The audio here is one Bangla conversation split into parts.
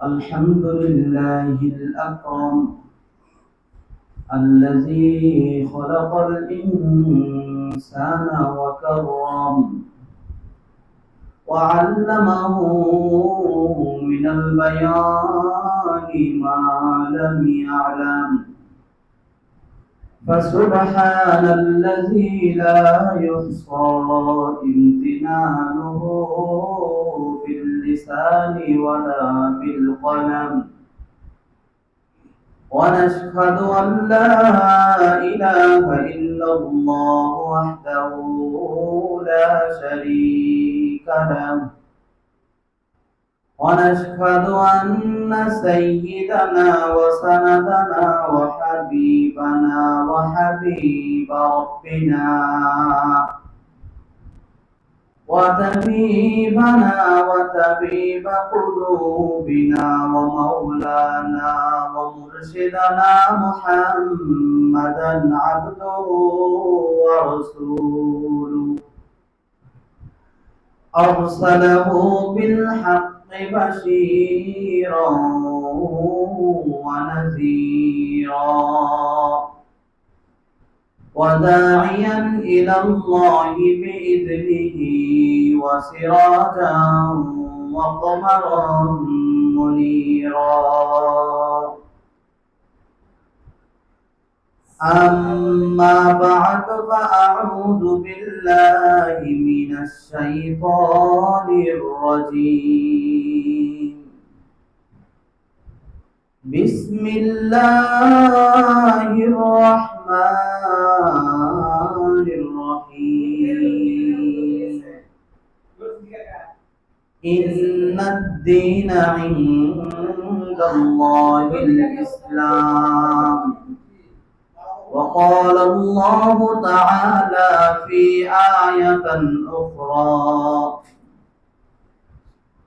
الحمد لله الأكرم الذي خلق الإنسان وكرم وعلمه من البيان ما لم يعلم. فسبحان الذي لا يحصى امتنانه في اللسان ولا بالقلم. ونشهد أن لا إله إلا الله وحده لا شريك له. ونشهد أن سيدنا وسندنا وحبيبنا وحبيب ربنا وطبيبنا وطبيب قلوبنا ومولانا ومرشدنا محمدا عبده ورسوله أرسله بالحق بشيرا ونذيرا وداعيا إلى الله بإذنه وسراجا وقمرا منيرا. أما بعد فأعوذ بالله من الشيطان الرجيم. بسم الله الرحمن الرحيم. إن الدين عند الله الإسلام. وقال الله تعالى في آية أخرى: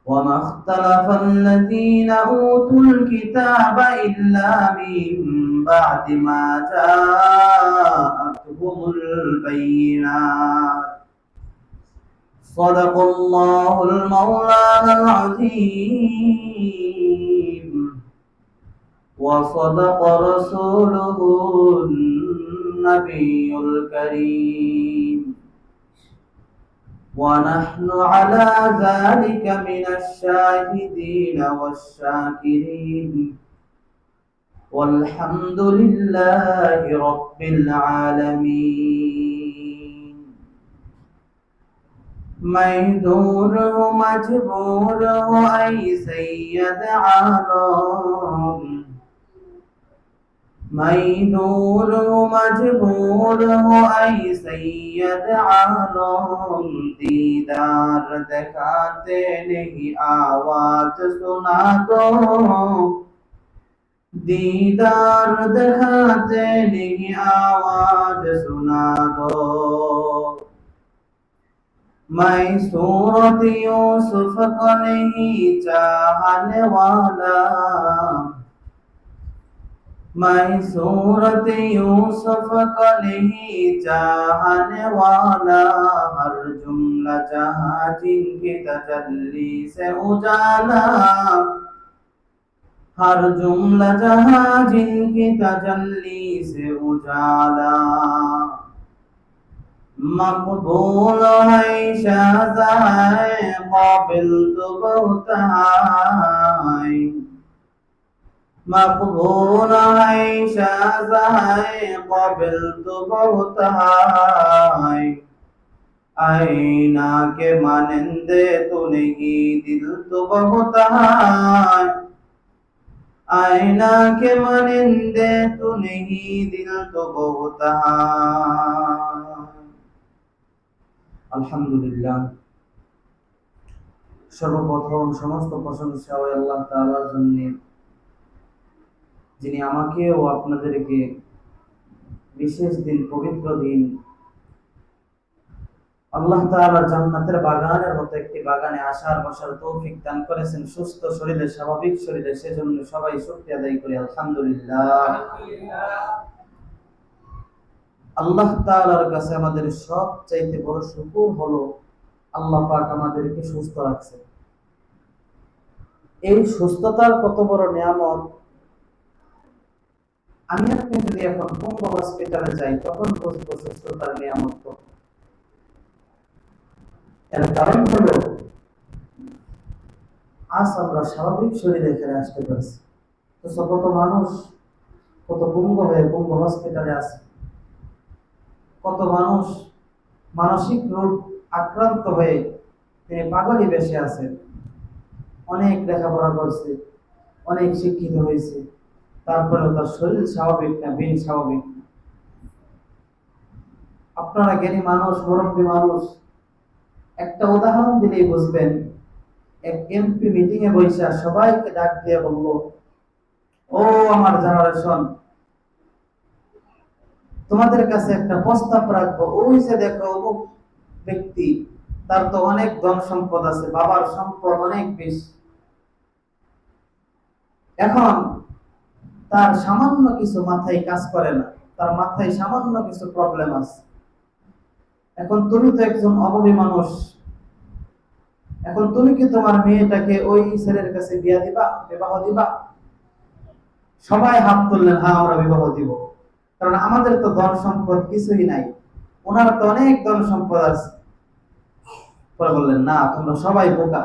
وما اختلف الذين أوتوا الكتاب إلا من بعد ما جاءتهم البينات. صدق الله المولانا العظيم وصدق رسوله النبي الكريم. ونحن على ذلك من الشاهدين والشاكرين والحمد لله رب العالمين. मैं दूर हूँ मजबूर हूँ ऐ सैयद आलम। मैं दूर हूँ मजबूर हूँ ऐ सैयद आलम। दीदार दिखाते नहीं आवाज सुना दो। दीदार दिखाते नहीं आवाज सुना दो। मैं सूरत यूसुफ को नहीं चाहने वाला। मैं सूरत यूसुफ को नहीं चाहने वाला। हर जुमला जहाँ जिनकी तजल्ली से उजाला। हर जुमला जहाँ जिनकी तजल्ली से उजाला। मकबूल है शाज़ा है काबिल तो बहुत है। मकबूल है शाज़ा है काबिल तो बहुत है। आईना के मानंदे तो नहीं दिल तो बहुत है। आईना के मानंदे तो नहीं दिल तो बहुत है। আলহামদুলিল্লাহ। সর্বপ্রথম সমস্ত প্রশংসা ওই আল্লাহ তাআলার জন্য, যিনি আমাকে ও আপনাদেরকে বিশেষ দিন, পবিত্র দিন আল্লাহ তাআলার জান্নাতের বাগানের মতো একটি বাগানে আসার বসার তৌফিক দান করেছেন, সুস্থ শরীরে, স্বাভাবিক শরীরে। সেজন্য সবাই শুকরিয়া আদায় করি আলহামদুলিল্লাহ। আল্লাহ তাআলার কাছে আমাদের সবচাইতে বড় শুকর হলো আল্লাহ পাক আমাদেরকে সুস্থ রাখছে। এই সুস্থতার কত বড় নিয়ামত! আমি আপনি যদি এখন পঙ্গু হসপিটালে যাই তখন বুঝবো সুস্থতার নিয়ামত কত। এর কারণ হলো আজ আমরা স্বাভাবিক শরীরে এখানে আসতে পারছি, তো কত মানুষ কত পঙ্গু হয়ে পঙ্গু হসপিটালে আছে, কত মানুষ মানসিক রোগ আক্রান্ত হয়ে তিনি পাগলই বেশে আছে। অনেক লেখাপড়া করছে, অনেক শিক্ষিত হয়েছে, তারপরেও তার শরীর স্বাভাবিক না, বেন স্বাভাবিক। আপনারা জ্ঞানী মানুষ, মুরব্বী মানুষ, একটা উদাহরণ দিলেই বুঝবেন। এক এমপি মিটিং এ বসে সবাইকে ডাক দিয়ে বলল, ও আমার জেনারেশন, তোমাদের কাছে একটা প্রস্তাব রাখবো। ওই যে দেখো অমুক ব্যক্তি, তার তো অনেক ধন সম্পদ আছে, বাবার সম্পদ অনেক বেশি, এখন তার সামান্য কিছু মাথায় কাজ করে না, তার মাথায় সামান্য কিছু প্রবলেম আছে। এখন তুমি তো একজন অভাবী মানুষ, এখন তুমি কি তোমার মেয়েটাকে ওই ছেলের কাছে বিবাহ দিবা? সবাই হাত তুললেন, হ্যাঁ আমরা বিবাহ দিব, কারণ আমাদের তো ধন সম্পদ কিছুই নাই, ওনার তো অনেক ধন সম্পদ আছে। পরে বললেন, না তোমরা সবাই বোকা,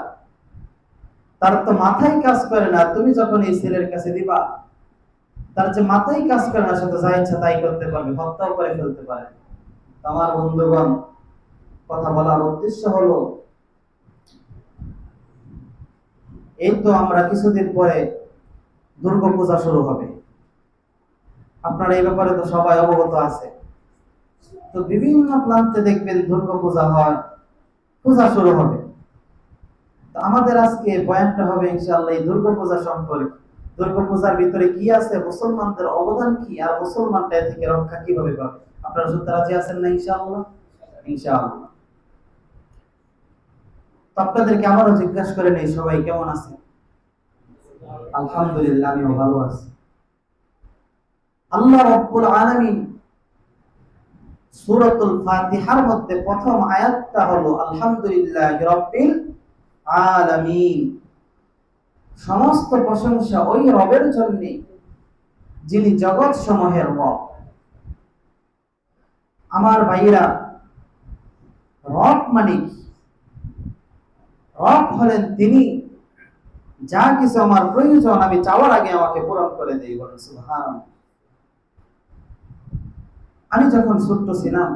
তার তো মাথায় কাজ করে না। তুমি যখন এই ছেলের কাছে দিবা, তার যে মাথায় কাজ করে না, সে তো যা ইচ্ছা তাই করতে পারবে, হত্যাও করে ফেলতে পারে। আমার বন্ধুগণ, কথা বলার উদ্দেশ্য হলো, এই তো আমরা কিছুদিন পরে দুর্গা পূজা শুরু হবে, আপনারা এই ব্যাপারে তো সবাই অবগত আছে। তো বিভিন্ন প্রান্তে দেখবেন দুর্গা পূজা হয়, পূজা শুরু হবে। তো আমাদের আজকে বয়ানটা হবে ইনশাআল্লাহ এই দুর্গা পূজা সম্পর্কে। দুর্গা পূজার ভিতরে কি আছে, মুসলমানদের অবদান কি, আর মুসলমানটা এ থেকে রক্ষা কিভাবে পাবে। আপনারা শুনতে রাজি আছেন না ইনশাআল্লাহ? ইনশাআল্লাহ। তো আপনাদেরকে আমারও জিজ্ঞাসা করে নেই, সবাই কেমন আছেন? আলহামদুলিল্লাহ, আমিও ভালো আছি। আল্লাহ রাব্বুল আলামিন সূরাতুল ফাতিহার মধ্যে প্রথম আয়াতটা হলো আলহামদুলিল্লাহি রাব্বিল আলামিন। সমস্ত প্রশংসা ওই রবের জন্য যিনি জগৎ সমূহের রব। আমার ভাইরা, রব মানে কি? রব হলেন তিনি যা কিছু আমার প্রয়োজন আমি চাওয়ার আগে আমাকে পূরণ করে দেই। বলেন সুবহানাল্লাহ। আমি যখন ছোট্ট ছিলাম,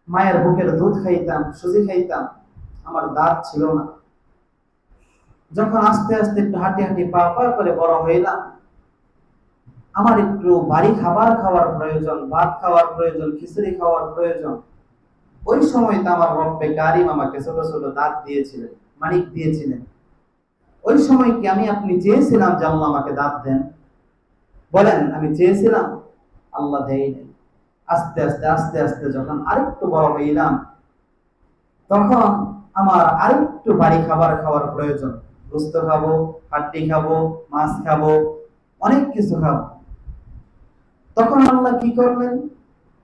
মায়ের বুকের দুধ খাইতাম, সুজি খাইতাম, আমার দাঁত ছিল না। যখন আস্তে আস্তে একটু হাঁটি হাঁটি পা পা করে বড় হইলাম, আমার একটু ভারী খাবার খাওয়ার প্রয়োজন, ভাত খাওয়ার প্রয়োজন, খিচুড়ি খাওয়ার প্রয়োজন। ওই সময় তো আমার রব্বে কারিম আমাকে ছোট ছোট দাঁত দিয়েছিলেন, মানিক দিয়েছিলেন। ওই সময় কি আমি আপনি চেয়েছিলাম যে আল্লাহ আমাকে দাঁত দেন? বলেন, আমি চেয়েছিলাম? আল্লাহ দেয়নি। আস্তে আস্তে আস্তে আস্তে যখন আরেকটু বড় হইলাম, তখন আমার আরেকটু ভারী খাবার খাওয়ার প্রয়োজন। গোস্ত খাবো, হাড্ডি খাবো, মাছ খাবো, অনেক কিছু খাবো। তখন আল্লাহ কি করলেন?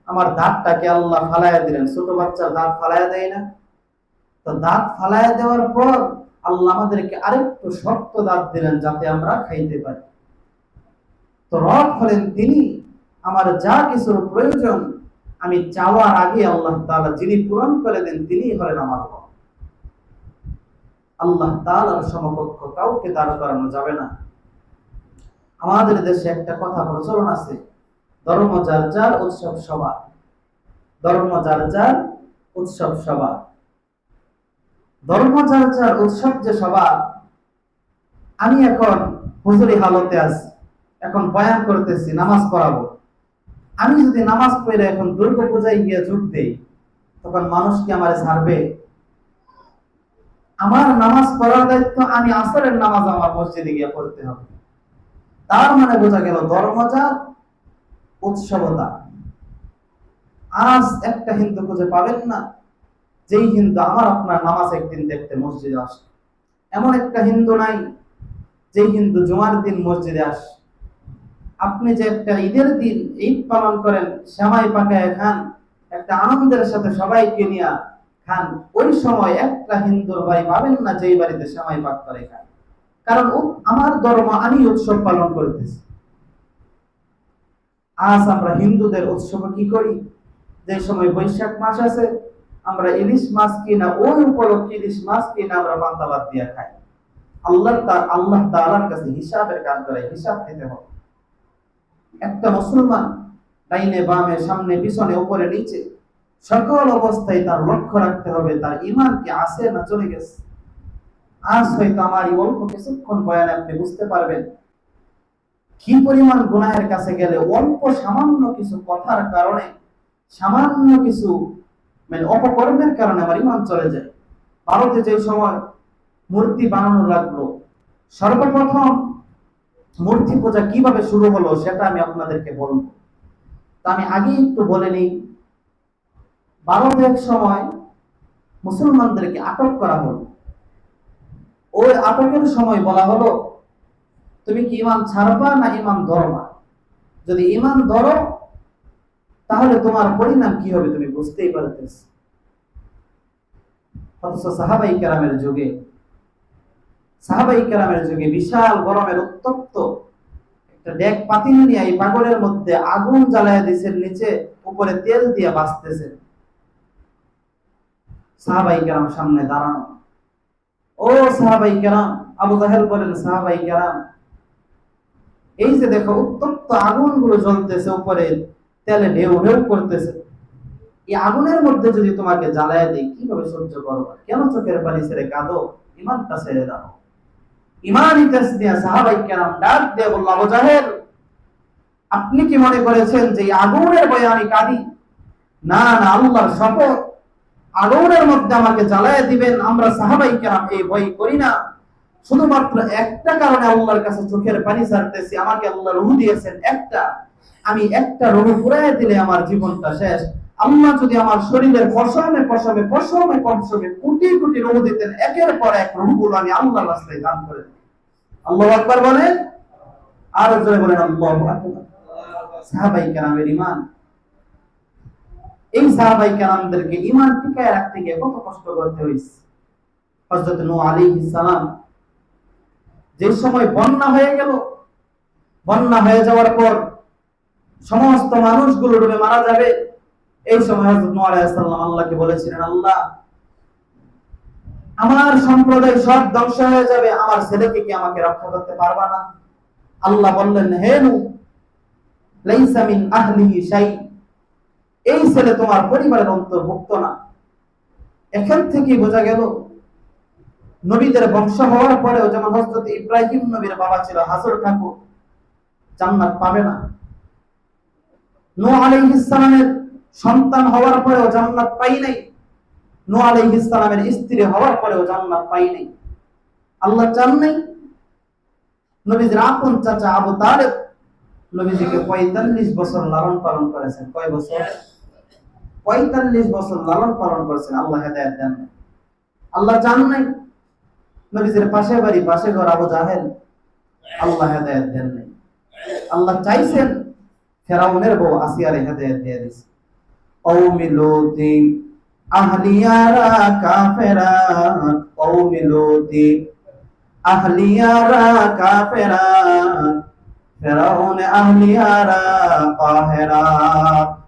আমার দাঁতটাকে আল্লাহ ফালাইয়া দিলেন। ছোট বাচ্চার দাঁত ফালাইয়া দেয় না? তো দাঁত ফালাইয়া দেওয়ার পর আল্লাহ আমাদেরকে আরেকটু শক্ত দাঁত দিলেন, যাতে আমরা খাইতে পারি। তো রব হলেন তিনি, আমার যা কিছুর প্রয়োজন আমি চাওয়ার আগে আল্লাহ তাআলা যিনি পূরণ করে দেন, তিনি হলেন আমার রব। আল্লাহ তাআলার সমকক্ষ কাউকে দাঁড় করানো যাবে না। আমাদের দেশে একটা কথা প্রচলন আছে, ধর্ম যার যার উৎসব সবার। ধর্ম যার যার উৎসব সবার। ধর্ম যার যার উৎসব যে সবার। আমি এখন হুজুরি হালতে আছি, এখন বয়ান করতেছি, নামাজ পড়াবো। আমি যদি নামাজ পড়ে এখন দুর্গা পূজায় গিয়ে যোগ দেই, তখন মানুষ কি আমারে ছাড়বে? আমার নামাজ পড়ার দায়িত্ব, আমি আসরের নামাজ আমার মসজিদে গিয়ে পড়তে হবে। তার মানে বোঝা গেল ধর্মজাত উৎসবতা। আজ একটা হিন্দু খুঁজে পাবেন না যেই হিন্দু আমার আপনার নামাজ একদিন দেখতে মসজিদে আসে। এমন একটা হিন্দু নাই যেই হিন্দু জুমার দিন মসজিদে আসে। আপনি যে একটা ঈদের দিন ঈদ পালন করেন, সেমাই পাকায় খান, একটা আনন্দের সাথে সবাইকে নিয়ে খান, ওই সময় একটা হিন্দুর বাড়ি পাবেন না যেই বাড়িতে সেমাই পাক করে খায়। কারণ আমার ধর্ম, আমি উৎসব পালন করতেছি। আজ আমরা হিন্দুদের উৎসব কি করি? যে সময় বৈশাখ মাস আছে, আমরা ইলিশ মাছ কিনা, ওই উপলক্ষে ইলিশ মাছ কিনা আমরা পান্তা ভাত দিয়ে খাই। আল্লাহ তাআলার কাছে হিসাবের কাজ করে, হিসাব দিতে হবে। একটা মুসলমান ডাইনে বামে সামনে পিছনে উপরে নিচে সকল অবস্থায় তার লক্ষ্য রাখতে হবে তার ঈমান কি আছে না চলে গেছে। আজ হয়তো আমার এই অল্প কিছুক্ষণ বয়ানে আপনি বুঝতে পারবেন কি পরিমাণ গুনাহের কাছে গেলে অল্প সামান্য কিছু কথার কারণে, সামান্য কিছু মানে অপকর্মের কারণে আমার ঈমান চলে যায়। ভারতে যে সময় মূর্তি বানানো লাগলো, সর্বপ্রথম মূর্তি পূজা কিভাবে শুরু হলো সেটা আমি আপনাদেরকে বলবো। তা আমি আগে একটু বলে নিই। ভারতে এক সময় মুসলমানদেরকে আটক করা হলো। ওই আটকের সময় বলা হলো, তুমি কি ঈমান ছাড়বা না ঈমান ধরবা? যদি ঈমান ধরো তাহলে তোমার পরিণাম কি হবে তুমি বুঝতেই পারতেছ। অথচ সাহাবাই কেরামের যুগে বিশাল গরমের উত্তপ্ত একটা ডেক পাতিল নিয়ে এই পাগলের মধ্যে আগুন জ্বালায় দিয়েছেন, নিচে উপরে তেল দিয়ে বাঁচতেছে। সাহাবাই কেরাম সামনে দাঁড়ানো। ও সাহাবাই কেরাম, আবু জাহেল বলেন, সাহাবাই কেরাম, এই যে দেখো উত্তপ্ত আগুন গুলো জ্বলতেছে, উপরে তেলে ঢেউ ঢেউ করতেছে, এই আগুনের মধ্যে যদি তোমাকে জ্বালায় দেই কিভাবে সহ্য করবা? কেন চোখের পানি ছেড়ে কাঁদো? ঈমানটা ছেড়ে দাও। ঈমানি তাসদিয়া সাহাবাই কেরাম ডাক দিয়ে বলল, আবু জাহেল, আপনি কি মনে করেছেন যে এই আগুনের ভয়ে আমি কাঁদি? না না, আল্লাহর শপথ, আগুনের মধ্যে আমাকে জ্বালায় দিবেন আমরা সাহাবাই কেরাম এই ভয় করি না। শুধুমাত্র একটা কারণে আল্লাহর কাছে চোখের পানি ছাড়তেছি, আমাকে আল্লাহ রূহ দিয়েছেন একটা, আমি একটা রূহ পুরাই দিলে আমার জীবনটা শেষ। আল্লাহ যদি আমার শরীরের পশমে পশমে পশমে পশমে কোটি কোটি রূহ দিতেন, একের পর এক রূহগুলো আমি আল্লাহর রাস্তায় দান করে দিই। আল্লাহু আকবার বলেন, আর জোরে বলেন আল্লাহু আকবার। সাহাবাই কেরামের ঈমান, এই সাহাবাই কেরামদেরকে ঈমান টিকায় রাখতে গিয়ে কত কষ্ট করতে হয়েছে। হযরত নূহ আলাইহিস সালাম যে সময় বন্যা হয়ে গেল, বন্যা হয়ে যাওয়ার পর সমস্ত মানুষগুলো ডুবে মারা যাবে, এই সময় হযরত নূহ আলাইহিস সালাম আল্লাহকে বলেছিলেন, আল্লাহ, আমার সম্প্রদায় সব ধ্বংস হয়ে যাবে, আমার ছেলেকে কি আমাকে রক্ষা করতে পারবা না? আল্লাহ বললেন, হে নূহ, লাইসা মিন আহলিহি শাই, এই ছেলে তোমার পরিবারের অন্তর্ভুক্ত না। এখান থেকে বোঝা গেল নবীদের বংশ হওয়ার পরেও, যেমন হযরত ইব্রাহিম নবীর বাবা ছিল হাজর ঠাকুর, জান্নাত পাবে না। নূহ আলাইহিস সালামের সন্তান হওয়ার পরেও জান্নাত পাই নাই। নূহ আলাইহিস সালামের স্ত্রী হওয়ার পরেও জান্নাত পাই নাই। আল্লাহ চান নাই। নবীজির আপন চাচা আবু তালেব নবীজিকে ৪৫ বছর লালন পালন করেছেন। কয় বছর? ৪৫ বছর লালন পালন করেছেন। আল্লাহ হেদায়েত দেন নাই। আল্লাহ চান নাই। নবীজির পাশে বাড়ি পাশে ঘর আবু জাহেল, আল্লাহ হেদায়েত দেন নাই। আল্লাহ চাইছেন ফেরাউনের বউ আসিয়ারে হেদায়েত দিয়ে দিয়েছে। কওমি লূতি আহলিয়ারা কাফেরা, কওমি লূতি আহলিয়ারা কাফেরা, ফেরাউন আহলিয়ারা কাহেরা।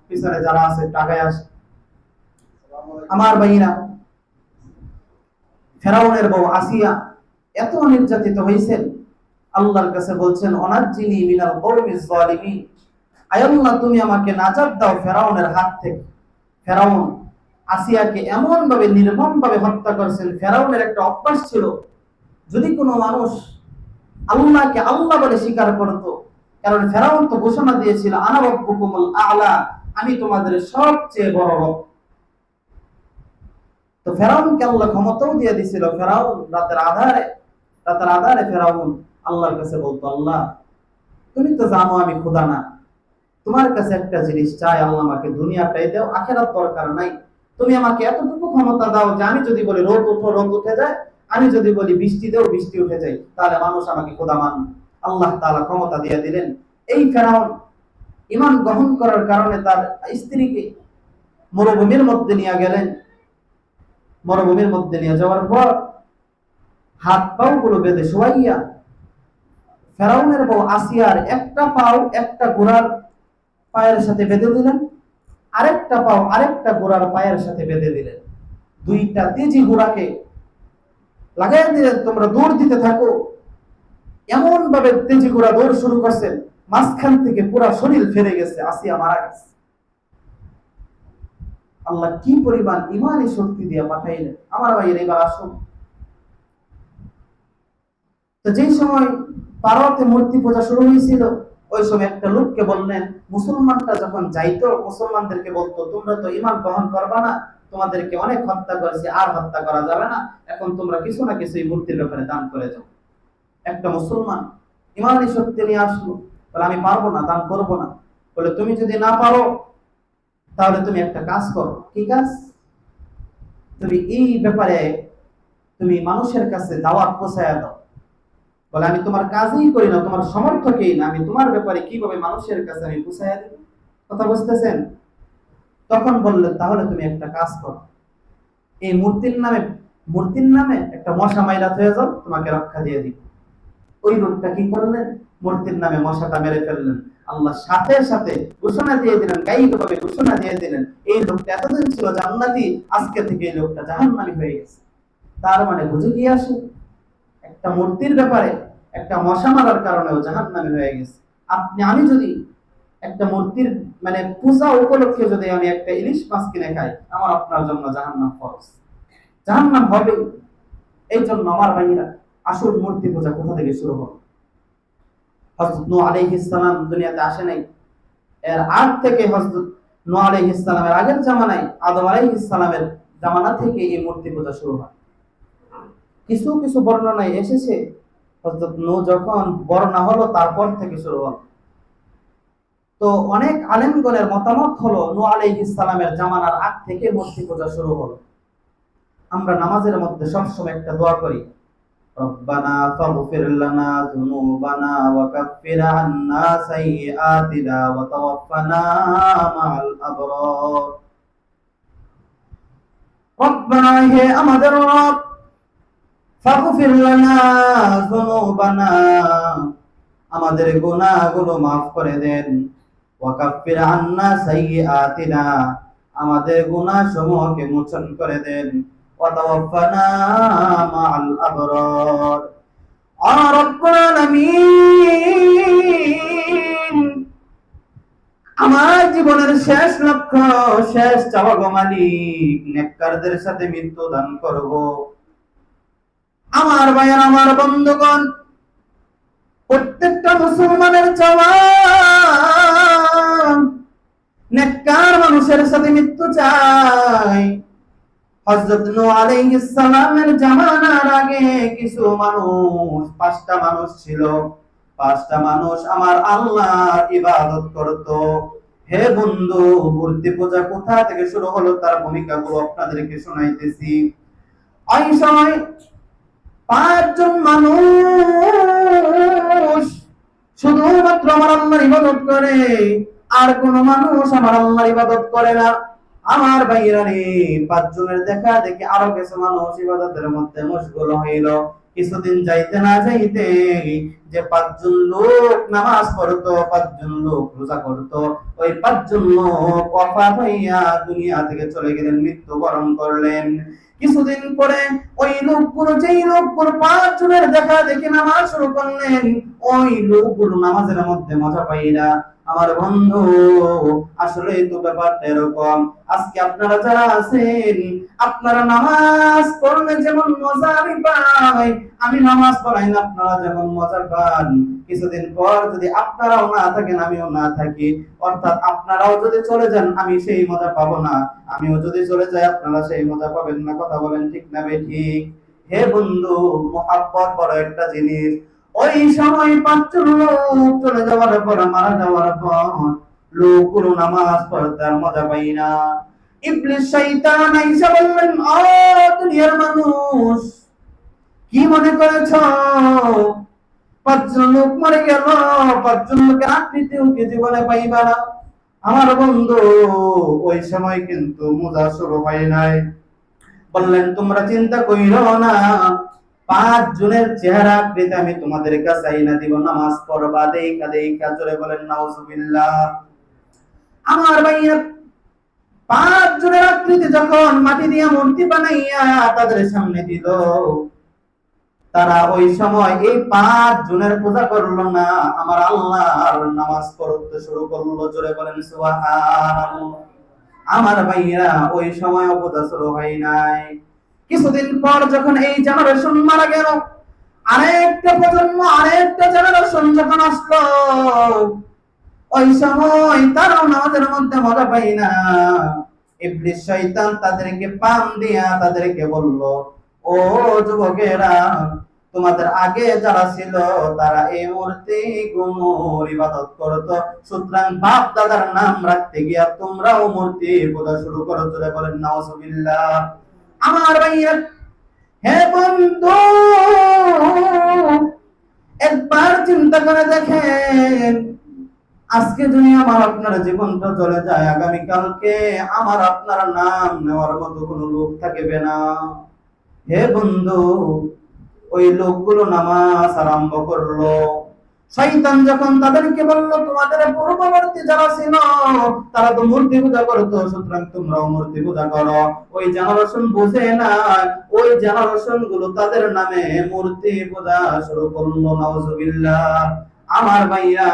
পিছনে যারা আছে টাকায় আসে। আমার ভাইরা, ফেরাউনের বউ আসিয়া এত নির্যাতিত হয়েছেন, আল্লাহর কাছে বলছেন, অনাজ্জিনি মিনাল কওমিজ যালিমিন, আয় আল্লাহ, তুমি আমাকে নাজাত দাও ফেরাউনের হাত থেকে। ফেরাউন আসিয়াকে এমন ভাবে নির্মম ভাবে হত্যা করেছেন। ফেরাউনের একটা অভ্যাস ছিল, যদি কোনো মানুষ আল্লাহকে আল্লাহ বলে স্বীকার করত, কারণ ফেরাউন তো ঘোষণা দিয়েছিল, আনা রাব্বুকুমুল আ'লা, আমি তোমাদের সবচেয়ে বড় রব। তো ফেরাউনকে আল্লাহ ক্ষমতাও দিয়ে দিয়েছিল। ফেরাউন রাতের আধারে ফেরাউন আল্লাহর কাছে বলতো, আল্লাহ, তুমি তো জানো আমি খোদা না, তোমার কাছে একটা জিনিস চাই, আল্লাহ আমাকে দুনিয়াটাই দাও, আখিরাত দরকার নাই। তুমি আমাকে এতটুকু ক্ষমতা দাও যে আমি যদি বলি রোদ ওঠো, রোদ উঠে যায়, আমি যদি বলি বৃষ্টি দাও, বৃষ্টি উঠে যায়, তাহলে মানুষ আমাকে খোদা মানবে। আল্লাহ তাআলা ক্ষমতা দিয়ে দিলেন। এই ফেরাউন ঈমান গ্রহণ করার কারণে তার স্ত্রীকে মরুভূমির মধ্যে নিয়ে গেলেন। মরুভূমির মধ্যে নিয়ে যাওয়ার পর হাত পাও গুলো বেঁধে শোয়াইয়া ফেরাউনের বউ আসিয়ার একটা পাও একটা ঘোড়ার পায়ের সাথে বেঁধে দিলেন, আরেকটা পাও আরেকটা ঘোড়ার পায়ের সাথে বেঁধে দিলেন। দুইটা তেজি ঘোড়াকে লাগাই দিলেন, তোমরা দৌড় দিতে থাকো। এমন ভাবে তেজি ঘোড়া দৌড় শুরু করছে, মাঝখান থেকে পুরা শরীর ফেরে গেছে, আসিয়া মারা গেছে। আল্লাহ কি পরিমাণ ইমানি শক্তি দিয়ে পাঠাইলেন। আমার ভাইয়ের এবার আসুন, তো যেই সময় পারতে মূর্তি পূজা শুরু হয়েছিল, ওই সময় একটা লোককে বললেন, মুসলমানটা যখন যাইতো মুসলমানদেরকে বলতো, তোমরা তো ইমান গ্রহণ করবা না, তোমাদেরকে অনেক হত্যা করেছি, আর হত্যা করা যাবে না, এখন তোমরা কিছু না কিছু এই মূর্তির ব্যাপারে দান করে যাও। একটা মুসলমান ইমানি শক্তি নিয়ে আসলো, বলে আমি পারবো না, দান করবো না। বলে তুমি যদি না পারো তাহলে তুমি একটা কাজ করো। কি কাজ? তুমি এই ব্যাপারে তুমি মানুষের কাছে দাওয়াত পৌঁছায়া দাও। বলে আমি তোমার কাজই করি না, তোমার সমর্থকই না, আমি তোমার ব্যাপারে কিভাবে মানুষের কাছে আমি পৌঁছায়া দেব? কথা বুঝতেছেন? তখন বললেন, তাহলে তুমি একটা কাজ করো, এই মূর্তির নামে একটা মশা মাইরাত হয়ে যাও, তোমাকে রক্ষা দিয়ে দিব। ওই লোকটা কি করলেন? মূর্তির নামে মশাটা মেরে ফেললেন। আল্লাহ সাথে সাথে ঘোষণা দিয়ে দিলেন, গাইভাবে ঘোষণা দিয়ে দিলেন, এই লোকটা এতদিন ছিল জান্নাতি, আজকে থেকে এই লোকটা জাহান্নামী হয়ে গেছে। তার মানে বুঝে কি আসে, একটা মূর্তির ব্যাপারে একটা মশা মারার কারণেও জাহান্নামী হয়ে গেছে। আমি যদি একটা মূর্তির মানে পূজা উপলক্ষে যদি আমি একটা ইলিশ মাছ কিনে খাই, আমার আপনার জন্য জাহান্নাম ফরজ, জাহান্নাম হবে। এই জন্য আমার ভাইরা, আসল মূর্তি পূজা কোথা থেকে শুরু হলো? হযরত নূহ আলাইহিস সালাম দুনিয়াতে আসে নাই, এর আগ থেকে হযরত নূহ আলাইহিস সালামের আগের জামানায় আদম আলাইহিস সালামের জামানা থেকে এই মূর্তি পূজা শুরু হয়। কিছু কিছু বর্ণনায় এসেছে হযরত নূহ যখন বড় না হলো তারপর থেকে শুরু হলো। তো অনেক আলেমগণের মতামত হলো নূহ আলাইহিস সালামের জামানার আগ থেকে মূর্তি পূজা শুরু হলো। আমরা নামাজের মধ্যে সবসময় একটা দোয়া করি, রব্বানা ফাগফির লানা যুনুবানা ওয়া কাফফির আন্না সাইয়্যাতিনা ওয়া তাওয়াফফানা মাআল আবরার। রব্বানা, হে আমাদের রব, ফাগফির লানা যুনুবানা, আমাদের গুনাহগুলো মাফ করে দেন, ওয়া কাফফির আন্না সাইয়্যাতিনা, আমাদের গুনাহসমূহকে মোচন করে দেন, ওয়া তাওয়াফফানা মাআল আবরার। রব্বুল আলামিন, আমার জীবনের শেষ লক্ষ্য, শেষ চাওয়া গো মালিক, নেককারদের সাথে মৃত্যু দান করব। আমার ভাইয়ের, আমার বন্ধুগণ, প্রত্যেকটা মুসলমানের চাওয়া নেককার মানুষের সাথে মৃত্যু চাই। হযরত নূহ আলাইহিস সালামের জামানার আগে কিছু মানুষ, 5টা মানুষ ছিল, 5টা মানুষ আমার আল্লাহর ইবাদত করত। হে বন্ধু, মূর্তি পূজা কোথা থেকে শুরু হলো তার ভূমিকাগুলো আপনাদেরকে শোনাইতেছি। ওই সময় 5জন মানুষ শুধুমাত্র আমার আল্লাহর ইবাদত করে, আর কোন মানুষ আমার আল্লাহর ইবাদত করে না। আমার ভাইয়েরা রে, 5জনের দেখা দেখে আরো কিছু মানুষ ইবাদতের মধ্যে মশগুল হইল। কিছুদিন যাইতে না যাইতে যে 5জন লোক নামাজ পড়তো, 5জন লোক রোজা করতো, ওই 5জন লোক ওফাত হইয়া দুনিয়া থেকে চলে গেলেন, মৃত্যুবরণ করলেন। কিছুদিন পরে ওই লোকগুলো, যেই লোকগুলো 5জনের দেখা দেখে নামাজ শুরু করলেন, ওই লোকগুলো নামাজের মধ্যে মজা পাই না। আমার বন্ধু, আসলে তো ব্যাপারটা এরকম। আজকে আপনারা যারা আছেন, আপনারা নামাজ পড়লে যেমন মজা আমি পাই, আমি নামাজ পড়াই না আপনারা যেমন মজা পান, কিছুদিন পর যদি আপনারাও না থাকেন, আমিও না থাকি, অর্থাৎ আপনারাও যদি চলে যান, আমি সেই মজা পাবো না, আমিও যদি চলে যাই আপনারা সেই মজা পাবেন না। কথা বলেন ঠিক না ঠিক? হে বন্ধু, মুহাব্বত বড় একটা জিনিস। ওই সময় 5জন লোক চলে যাওয়ার পর, মারা যাওয়ার পর, লোকগুলো নামাজ পড়তে আর মজা পাই না। ইবলিস শয়তান আইসা বললেন, ও দুনিয়ার মানুষ, কি মনে করেছ 5জন লোক মরে গেল, 5জন লোকের আকৃতিও কি জীবনে পাইবা না? আমার বন্ধু, ওই সময় কিন্তু মজা শুরু হয় নাই। বললেন তোমরা চিন্তা কইরো না, 5 জনের চেহারা আকৃতি আমি তোমাদের কাছে আইনা দিব, নামাজ পড়বা দেখা দেখা। জোরে বলেন নাউজুবিল্লাহ। আমার ভাইয়া 5 জনের আকৃতি যখন মাটি দিয়া মূর্তি বানাইয়া তাদের সামনে দিল, তারা ওই সময় এই 5 জনের পূজা করলো না, আমার আল্লাহর নামাজ পড়তে শুরু করলো। জোরে বলেন সুবহানাল্লাহ। আমার ভাইয়া ওই সময় পূজা শুরু হয় নাই। কিছুদিন পর যখন এই জেনারেশন মারা গেল, আরেকটা প্রজন্ম আরেকটা জেনারেশন যখন আসলো, ওই সময় তারাও নামাজের মধ্যে মজা পাই না। ইবলিস শয়তান তাদেরকে পাম দিয়া তাদেরকে বলল, ও যুবকেরা, তোমাদের আগে যারা ছিল তারা এই মূর্তি গুলোর ইবাদত করতো, সুতরাং বাপ দাদার নাম রাখতে গিয়া তোমরাও মূর্তি পূজা শুরু করো। চলে বলেন নাউজুবিল্লাহ। আমার ভাইয়া, হে বন্ধু, একবার চিন্তা করে দেখেন, আজকে যদি আমার আপনার জীবনটা চলে যায়, আগামীকালকে আমার আপনার নাম নেওয়ার মতো কোনো লোক থাকবে না। হে বন্ধু, ওই লোকগুলো নামাজ আরম্ভ করলো। শয়তান যখন তাদেরকে বলল, তোমাদের পূর্ববর্তী যারা ছিল তারা তো মূর্তি পূজা করতো, সুতরাং তোমরাও মূর্তি পূজা করো। ওই জেনারেশন বুঝে না, ওই জেনারেশন গুলো তাদের নামে মূর্তি পূজা শুরু করলো। নাউজুবিল্লাহ। আমার ভাইয়া,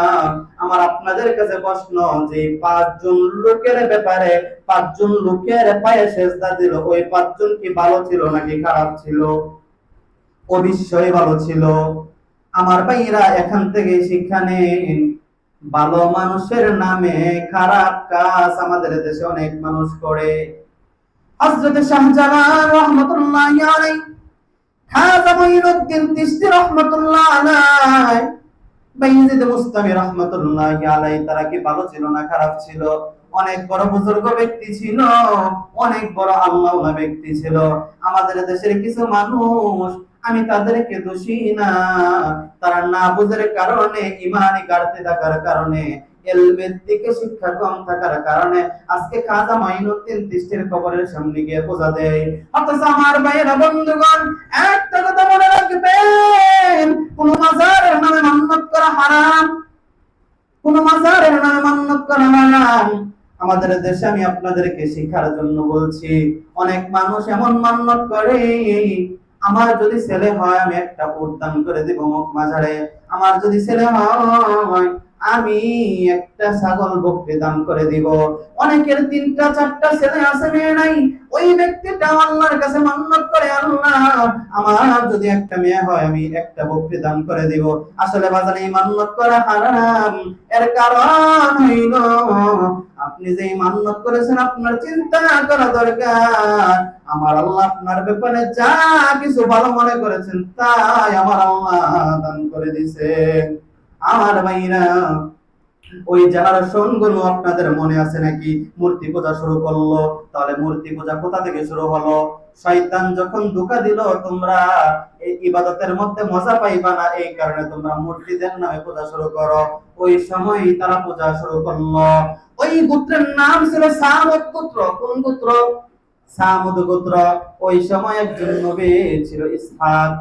আমার আপনাদের কাছে প্রশ্ন, যে 5 জন লোকের ব্যাপারে 5 জন লোকের পায়ে সেজদা দিল, ওই 5 জন কি ভালো ছিল নাকি খারাপ ছিল? অবশ্যই ভালো ছিল। আমার ভাইরা, এখান থেকে শিক্ষা নেন, ভালো মানুষের নামে খারাপ কাজ আমাদের দেশে অনেক মানুষ করে। হযরত শাহজালাল রাহমাতুল্লাহি আলাইহি, খাজা মুঈনুদ্দিন চিশতি রাহমাতুল্লাহি আলাইহি, বাইজিদ মুস্তামি রাহমাতুল্লাহি আলাইহি, তারা কি ভালো ছিল না খারাপ ছিল? অনেক বড় বুজুর্গ ব্যক্তি ছিল, অনেক বড় আল্লাহওয়ালা ব্যক্তি ছিল। আমাদের দেশের কিছু মানুষ, আমি তাদেরকে দোষী না, তারা না বুঝার কারণে, ইমানি ঘাটতি থাকার কারণে, ইলমের দিকে শিক্ষা কম থাকার কারণে আজকে খাজা মাইনুদ্দিন চিশতির কবরের সামনে গিয়ে পূজা দেয়। অথচ আমার ভাইয়েরা, বন্ধুগণ, একটা কথা মনে রাখবেন, কোন মাজারের নামে মান্নত করা হারাম, কোন মাজারের নামে মান্নত করা হারাম। আমাদের দেশে আমি আপনাদেরকে শিক্ষার জন্য বলছি, অনেক মানুষ এমন মান্নত করে, আমার যদি ছেলে হয় আমি একটা উট দান করে দিব অমুক মাজারে, আমার যদি ছেলে হয় আমি একটা ছাগল বকরি দান করে দিব। অনেকের 3টা 4টা ছেলে আছে, মেয়ে নাই, ওই ব্যক্তিটা আল্লাহর কাছে মান্নত করে, আল্লাহ আমার যদি একটা মেয়ে হয় আমি একটা বকরি দান করে দিব। আসলে বাজারে এই মান্নত করা হারাম। এর কারণ হইল, আপনি যে মান্নত করেছেন আপনার চিন্তা করা দরকার, আমার আল্লাহ আপনার ব্যাপারে যা কিছু ভালো মনে করেছেন তাই আমার আল্লাহ দান করে দিয়েছেন। আমার ভাইরা, ওই জেনারেশন গুলো আপনাদের মনে আছে নাকি মূর্তি পূজা শুরু করলো? তাহলে মূর্তি পূজা কোথা থেকে শুরু হলো? শয়তান যখন ধোঁকা দিল, তোমরা এই ইবাদতের মধ্যে মজা পাইবা না, এই কারণে তোমরা মূর্তিদের নামে পূজা শুরু করো। ওই সময় তারা পূজা শুরু করলো। ওই গোত্রের নাম ছিল সামুদ গোত্র। কোন গোত্র? সামুদ গোত্র। ওই সময় একজন নবী ছিল ইসহাক।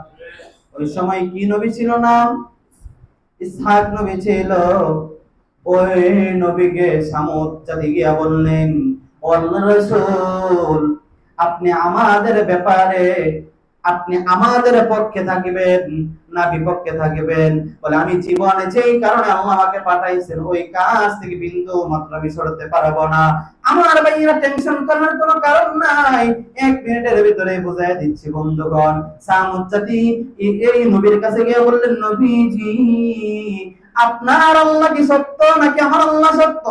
ওই সময় কি নবী ছিল? নাম ইসহাক নবী ছিল। ওই নবীকে সামুদ জাতি গিয়া বললেন, ও আল্লাহর রাসূল, আপনি আমাদের ব্যাপারে, আপনি আমাদের পক্ষে থাকিবেন না বিপক্ষে থাকিবেন? বলে, আমি জীবনে যেই কারণে আল্লাহ আমাকে পাঠাইছেন ওই কাজ থেকে বিন্দু মাত্র আমি সরতে পারবো না। আমার ভাইরা, টেনশন করার কোনো কারণ নাই, 1 মিনিটের ভিতরে বুঝাই দিচ্ছি। বন্ধুগণ, সামুদ জাতি এই নবীর কাছে গিয়ে বললেন, নবীজি, আপনার আল্লাহ কি সত্য নাকি আমার আল্লাহ সত্য?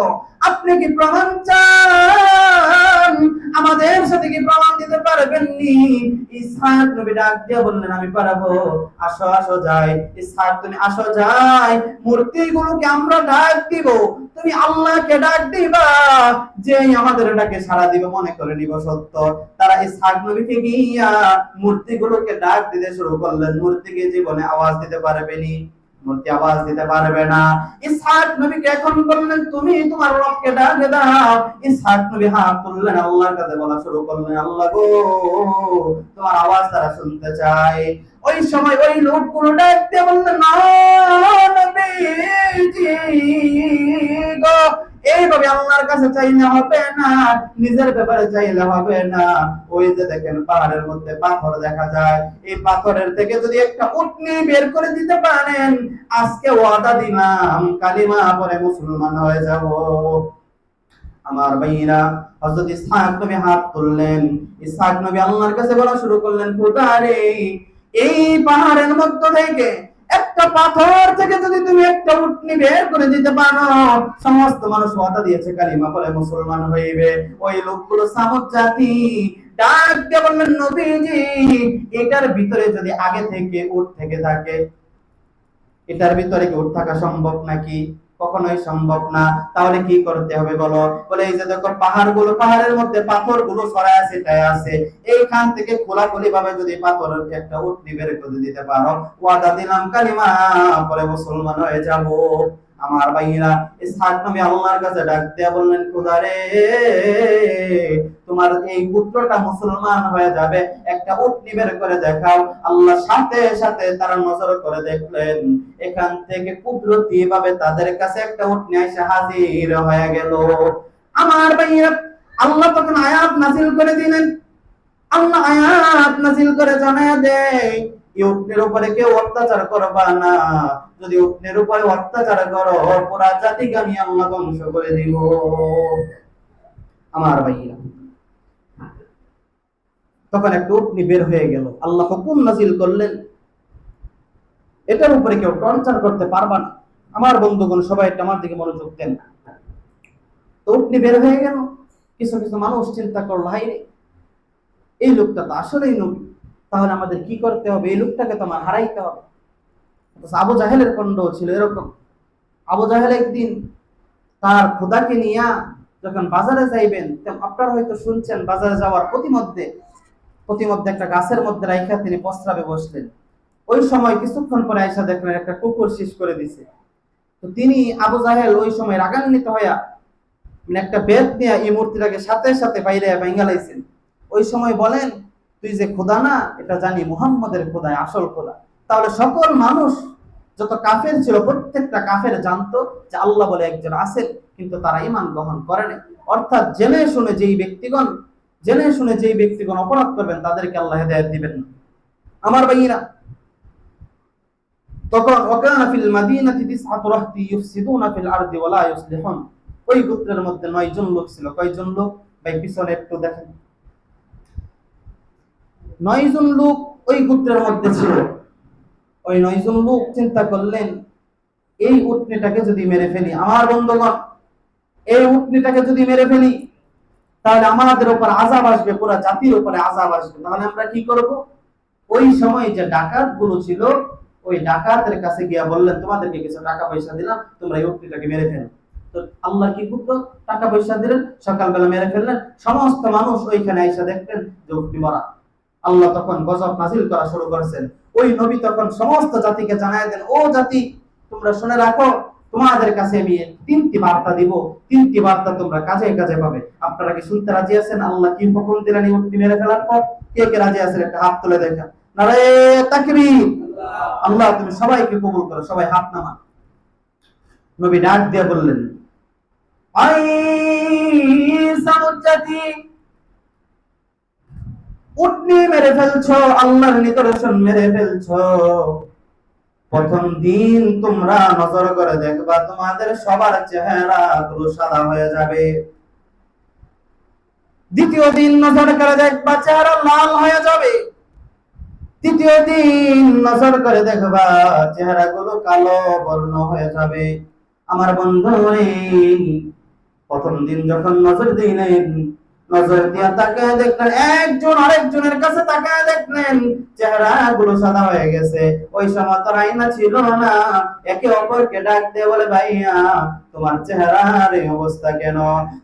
আপনি কি প্রমাণ চান? আমাদের সাথে কি প্রমাণ দিতে পারবেন নি? ইসহাক নবী ডাক দিয়ে বললেন, আমি পারবো। আসো আসো যাই। ইসহাক, তুমি আসো যাই, মূর্তিগুলোকে আমরা ডাক দিব, তুমি আল্লাহকে ডাক দিবা, যে আমাদের ডাকে সাড়া দিবে মনে করে নিব সত্য। তারা ইসহাক নবীকে গিয়া মূর্তিগুলোকে ডাক দিতে শুরু করলেন। মূর্তিকে জীবনে আওয়াজ দিতে পারবেনি, মূর্তি আওয়াজ দিতে পারবে না। ইসহাক নবীকে এখন বললেন তুমি তোমার রবকে ডাকে দাও। ইসহাক নবী হাত তুললেন, আল্লাহর কাছে বলা শুরু করলেন, আল্লাহ গো তোমার আওয়াজ তারা শুনতে চায়। ওই সময় ওই লোকগুলো ডাকতে বললেন, না নবীজি গো, এইভাবে আল্লাহর কাছে চাইলে হবে না, নিজের ব্যাপারে চাইলে হবে না। ওই যে দেখেন পাহাড়ের মধ্যে পাথর দেখা যায়, এই পাথরের থেকে যদি একটা উটনি বের করে দিতে পারেন, আজকে ওয়াদা দিলাম কালিমা পড়ে মুসলমান হয়ে যাব। আমার ভাইরা, হযরত ইসহাক নবী হাত তুললেন। ইসহাক নবী আল্লাহর কাছে বলা শুরু করলেন, খোদা রে, এই পাহাড়ের মধ্য থেকে একটা পাথর থেকে যদি তুমি একটা উটনি বের করে দিতে পারো, সমস্ত মানুষ ওয়াদা দিয়েছে কালিমা বলে মুসলমান হইবে। ওই লোকগুলো সামুদ জাতি ডাক দিয়ে বললেন, নবীজি এটার ভিতরে যদি আগে থেকে উট থেকে থাকে, এটার ভিতরে কি উট থাকা সম্ভব নাকি? কখনোই সম্ভব না। তাহলে কি করতে হবে বলো? বলে এই যে দেখো পাহাড়গুলো, পাহাড়ের মধ্যে পাথরগুলো ছড়ায় আছে, তাই আছে, এইখান থেকে খোলাখুলি ভাবে যদি পাথরের একটা উটনি বের করে দিতে পারো, ওয়াদা দিলাম কালিমা পরে মুসলমান হয়ে যাব। আমার ভাইরা, ইসহাক নবী আল্লাহর কাছে ডাক দিয়া বললেন, খোদা রে, তোমার এই পুত্রটা মুসলমান হয়ে যাবে, একটা উটনি বের করে দেখাও। আল্লাহ সাথে সাথে তারা নজর করে দেখলেন, এখান থেকে কুদরতি ভাবে তাদের কাছে একটা উটনি এসে হাজির হয়ে গেল। আমার ভাইরা, আল্লাহ তখন আয়াত নাযিল করে দিলেন। আল্লাহ আয়াত নাযিল করে জানায়া দেয়, এই উটনির উপরে কেউ অত্যাচার করবা না, যদি উটনির উপরে অত্যাচার করো পুরা জাতিকে আমি আল্লাহ ধ্বংস করে দিব। আমার ভাইরা, তখন একটা উটনি বের হয়ে গেল। আল্লাহ হুকুম নাযিল করলেন, এটার উপরে কেউ টর্চার করতে পারবা না। আমার বন্ধুগণ সবাই একটা আমার দিকে মনোযোগ দেন। তো উটনি বের হয়ে গেল। কিছু কিছু মানুষ চিন্তা করলো, হাই রে, এই লোকটা তো আসলেই নবী, তাহলে আমাদের কি করতে হবে? এই লোকটাকে তো আমার হারাইতে হবে। আবু জাহেলের কণ্ঠ ছিল এরকম। আবু জাহেল একদিন তার খোদাকে নিয়ে যখন বাজারে যাইবেন, আপনারা হয়তো শুনছেন, বাজারে যাওয়ার প্রতিমধ্যে একটা গাছের মধ্যে রাইখা তিনি প্রস্রাবে বসলেন। ওই সময় কিছুক্ষণ পরে আয়েশা দেখলেন একটা কুকুর শিস করে দিছে। তো তিনি আবু জাহেল ওই সময় রাগান্বিত হইয়া একটা বেত নিয়ে এই মূর্তিটাকে সাথে সাথে বাইরে ভাঙা লাইছেন। ওই সময় বলেন, তুই যে খোদা না, এটা জানি মুহাম্মদের খোদা, আসল খোদা। তাহলে সকল মানুষ যত কাফের ছিল, প্রত্যেকটা কাফের জানতো যে আল্লাহ বলে একজন আছেন, কিন্তু তারা ঈমান গ্রহণ করে নাই। অর্থাৎ জেনে শুনে যেই ব্যক্তিগণ অপরাধ করবেন তাদেরকে আল্লাহ হেদায়েত দিবেন না। আমার ভাইয়েরা, তখন ওয়াকানা ফিল মাদিনাতি তিসআতু রাহতি ইউফসিদুনা ফিল আরদি ওয়া লা ইউসলিহুন। ওই গোত্রের মধ্যে 9 জন লোক ছিল। কয়জন লোক ভাই পিছনে একটু দেখেন। 9 জন লোক ওই গোত্রের মধ্যে ছিল। ওই 9 জন লোক চিন্তা করলেন, এই উটনিটাকে যদি মেরে ফেলি, আমার বন্ধুগণ, এই উটনিটাকে যদি মেরে ফেলি তাহলে আমাদের উপর আযাব আসবে, পুরো জাতির উপরে আযাব আসবে। তাহলে আমরা কি করব? ওই সময় যে ডাকাত গুলো ছিল, ওই ডাকাতের কাছে গিয়া বললেন, তোমাদেরকে কিছু টাকা পয়সা দিলাম, তোমরা এই উটনিটাকে মেরে ফেলো। তো আল্লাহ কি পুত্র টাকা পয়সা দিলেন, সকালবেলা মেরে ফেললেন। সমস্ত মানুষ ওইখানে এসে দেখতেন যে উটনি মরা। আল্লাহ তখন গজব নাযিল করা শুরু করেছেন। ওই নবী তখন সমস্ত জাতিকে জানায় দেন, ও জাতি, তোমরা শুনে রাখো, তোমাদের কাছে আমি 3টি বার্তা দিব, 3টি বার্তা তোমরা কাজে কাজে পাবে। আপনারা কি শুনতে রাজি আছেন? আল্লাহ কি হুকুম দিলেন এই উটনি মেরে ফেলার পর? কে কে রাজি আছেন একটা হাত তুলে দেখেন। নারে তাকবীর! আল্লাহ তুমি সবাইকে কবুল করো, সবাই হাত নামান। নবী ডাক দিয়ে বললেন, আই সামুদ জাতি, উটনি মেরে ফেলছো, আল্লাহর নিদর্শন মেরে ফেলছো। প্রথম দিন তোমরা নজর করে দেখবা, তোমাদের সবার চেহারা গুলো সাদা হয়ে যাবে। দ্বিতীয় দিন নজর করে দেখবা, চেহারা লাল হয়ে যাবে। তৃতীয় দিন নজর করে দেখবা, চেহারা গুলো কালো বর্ণ হয়ে যাবে। আমার বন্ধু, প্রথম দিন যখন নজর দিলেন, নজর দিয়ে তাকায় দেখলেন একজন আরেকজনের কাছে তাকায় দেখলেন চেহারা গুলো সাদা হয়ে গেছে। ওই সময় তো আয়না ছিল না। একে অপরকে ডাক দিয়ে বলে, ভাইয়া তোমার চেহারার এই অবস্থা কেন?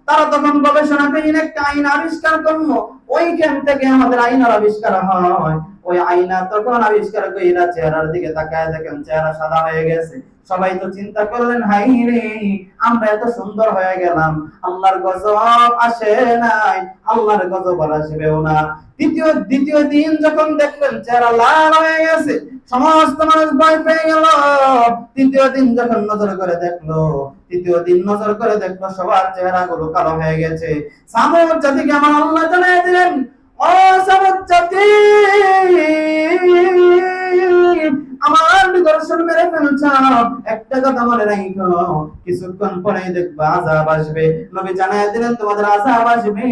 তারা তখন গবেষণা করে একটা আয়না আবিষ্কার করলো। ওইখান থেকে আমাদের আয়নার আবিষ্কার হয়। ওই আয়না তখন আবিষ্কার কইরা চেহারার দিকে তাকায় দেখেন চেহারা সাদা হয়ে গেছে। সবাই তো চিন্তা করলেন, হাই রে, আমরা এত সুন্দর হয়ে গেলাম, আল্লাহর গজব আসে নাই, আল্লাহর গজব আর আসবেও না। দ্বিতীয় দিন যখন দেখলেন চেহারা লাল হয়ে গেছে, সমস্ত মানুষ ভয় পেয়ে গেল। তৃতীয় দিন যখন নজর করে দেখলো সবার চেহারা গুলো কালো হয়ে গেছে। সামুদ জাতিকে আমার আল্লাহ জানিয়ে দিলেন, ও সামুদ জাতি, আমার নিদর্শন মেরে ফেলছ। একটা কথা মনে রাখো, কিছুক্ষণ পরে দেখবা আযাব আসবে। নবী জানায় দিলেন তোমাদের আযাব আসবে।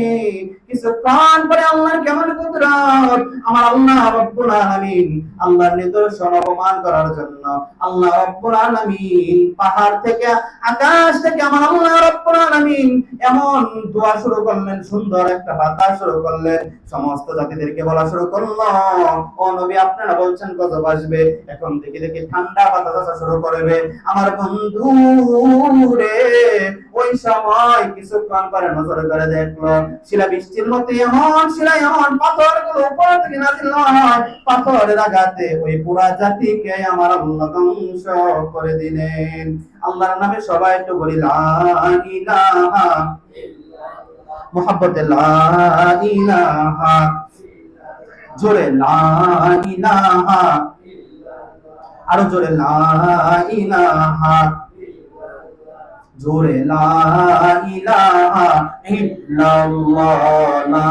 কিছুক্ষণ পরে আল্লাহর কেমন কুদরত, আমার আল্লাহ রব্বুল আলামিন আল্লাহর নিদর্শন অপমান করার জন্য আল্লাহ রব্বুল আলামিন পাহাড় থেকে, আকাশ থেকে আমার আল্লাহ রব্বুল আলামিন এমন দোয়া শুরু করলেন, সুন্দর একটা বাতাস শুরু করলেন, সমস্ত জাতিদেরকে বলা শুরু করলো, ও নবী আপনারা বলছেন গজব আসবে, এখন থেকে দেখি ঠান্ডা বাতাস আসা শুরু করবে। আমার বন্ধু রে, ওই সময় কিছুক্ষণ পরে নজর করে দেখলো শিলা বৃষ্টির মতো এমন পাথরগুলো উপর থেকে নাযিল হয়। পাথরের আঘাতে ওই পুরা জাতিকে আমার আল্লাহ ধ্বংস করে দিলেন। আল্লাহর নামে সবাই একটু বলি লা ইলাহা ইল্লাল্লাহ, মুহাব্বতে লা ইলাহা, জোরে লা ইলাহা, আরো জোরে লা ইলাহা, জোরে লা ইলাহা ইল্লাল্লাহ, লা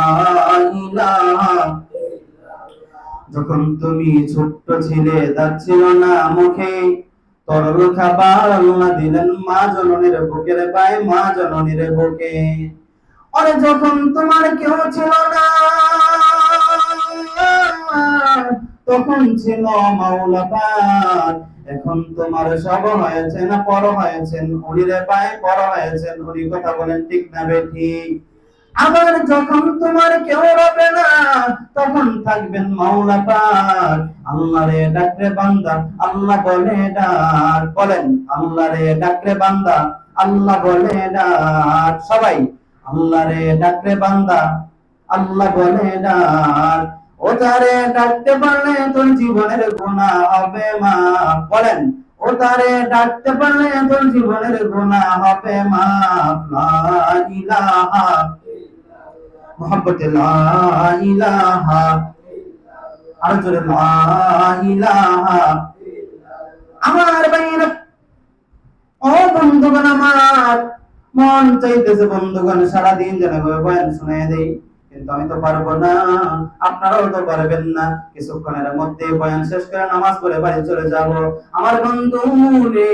ইলাহা। যখন তুমি ছোট্ট ছিলে, দাঁত ছিল না মুখে, তরল খাবার আল্লাহ দিলেন মা জননীর বুকের পায়ে, মা জননীর বুকে। আরে যখন তোমার কেউ ছিল না, তখন ছিল মাওলা পাক। এখন তোমার সব হয়েছেন, পর হয়েছেন, উড়িরে পায়ে পর হয়েছেন। উনি কথা বলেন ঠিক না বেঠিক? আবার যখন তোমার কেউ রবে না, তখন থাকবেন মাওলা পাক। আল্লাহরে ডাকরে বান্দা, আল্লাহ বলে ডাক, বলেন আল্লাহরে ডাকরে বান্দা, আল্লাহ বলে ডাক। সবাই আল্লাহরে ডাকরে বান্দা, আল্লাহ বলে ডাক। ও তারে ডাকতে পারলে তোর জীবনের গুনাহ হবে মাফ। বলেন ও তারে ডাকতে পারলে তোর জীবনের গুনাহ হবে মাফ। লা ইলাহা মুহাব্বতে লা ইলাহা, আর জোরে লা ইলাহা। আমার ভাইরা, ও বন্ধুগণ, আমার মন চাইতেছে বন্ধুগণ সারাদিন যেন বয়ান শুনে দেই, কিন্তু আমি তো পারবো না, আপনারাও তো পারবেন না। কিছুক্ষণের মধ্যে বয়ান শেষ করে নামাজ পড়ে বাড়ি চলে যাব। আমার বন্ধু রে,